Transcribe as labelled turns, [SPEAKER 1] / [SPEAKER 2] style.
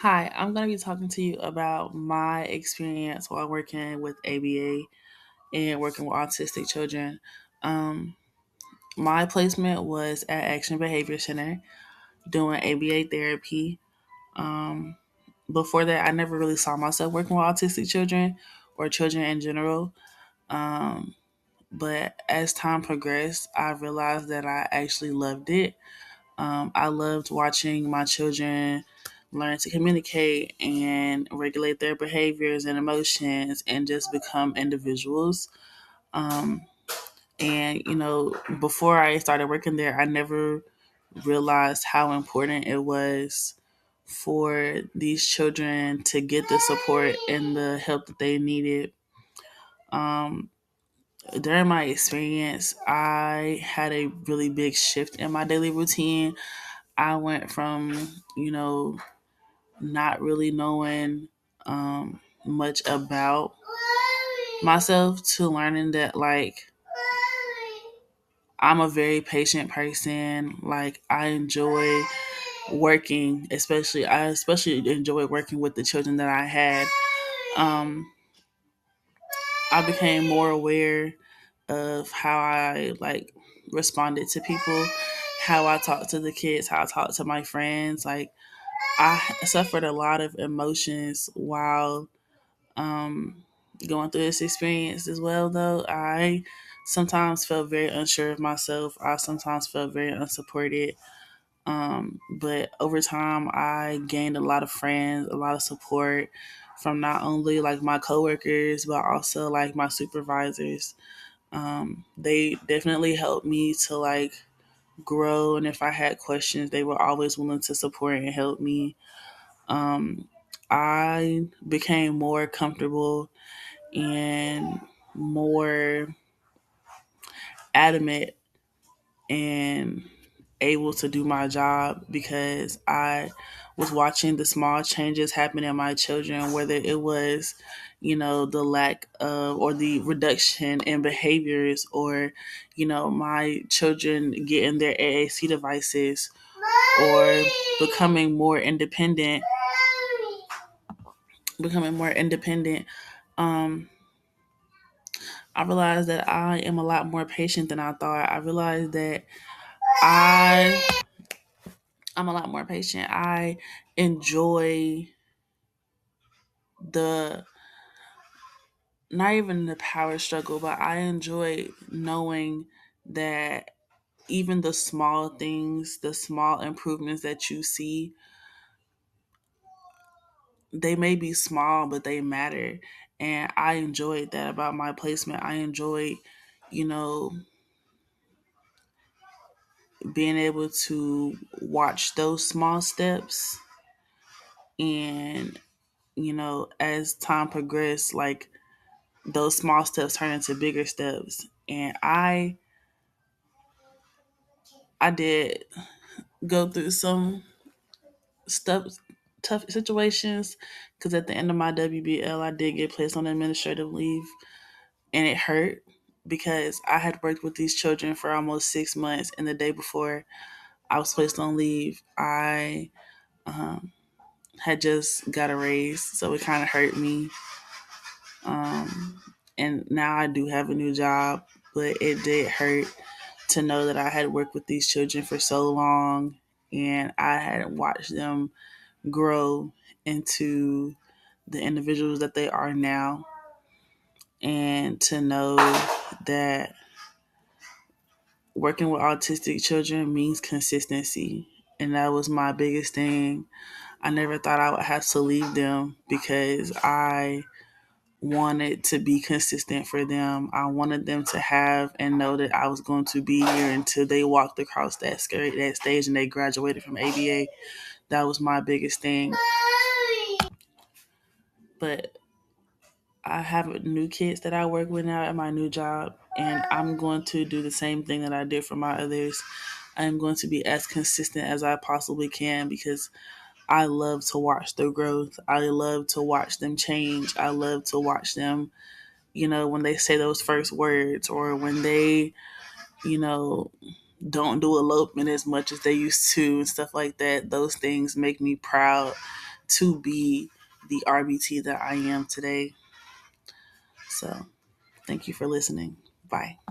[SPEAKER 1] Hi, I'm going to be talking to you about my experience while working with ABA and working with autistic children. Um, my placement was at Action Behavior Center doing ABA therapy. Um, Before that, I never really saw myself working with autistic children or children in general. Um, but as time progressed, I realized that I actually loved it. I loved watching my children learn to communicate and regulate their behaviors and emotions and just become individuals. Um, before I started working there, I never realized how important it was for these children to get the support and the help that they needed. Um, During my experience, I had a really big shift in my daily routine. I went from, not really knowing much about myself to learning that, like, I'm a very patient person. Like, I enjoy working, I especially enjoy working with the children that I had. Um, I became more aware of how I responded to people, how I talked to the kids, how I talked to my friends. Like, I suffered a lot of emotions while um, going through this experience as well, though. I sometimes felt very unsure of myself. I sometimes felt very unsupported. But over time, I gained a lot of friends, a lot of support from not only like my coworkers, but also like my supervisors. They definitely helped me to grow. And if I had questions, they were always willing to support and help me. um, I became more comfortable and more adamant and able to do my job because I was watching the small changes happen in my children, whether it was, the lack of or the reduction in behaviors or, my children getting their AAC devices or becoming more independent, becoming more independent. Um, I realized that I am a lot more patient than I thought. I realized that I I'm a lot more patient. I enjoy the not even the power struggle, but I enjoy knowing that even the small things, the small improvements that you see, they may be small, but they matter. And I enjoyed that about my placement. I enjoyed, you know, being able to watch those small steps and as time progressed, like those small steps turn into bigger steps. And I did go through some stuff, tough situations, because at the end of my WBL, I did get placed on administrative leave, and it hurt because I had worked with these children for almost 6 months, and the day before I was placed on leave, I um, had just got a raise, so it kind of hurt me. And now I do have a new job, but it did hurt to know that I had worked with these children for so long and I had watched them grow into the individuals that they are now. And to know that working with autistic children means consistency. And that was my biggest thing. I never thought I would have to leave them because I wanted to be consistent for them. I wanted them to have and know that I was going to be here until they walked across that stage and they graduated from ABA. That was my biggest thing. But I have new kids that I work with now at my new job, and I'm going to do the same thing that I did for my others. I am going to be as consistent as I possibly can because I love to watch their growth. I love to watch them change. I love to watch them, when they say those first words or when they, you know, don't do elopement as much as they used to and stuff like that. Those things make me proud to be the RBT that I am today. So thank you for listening. Bye.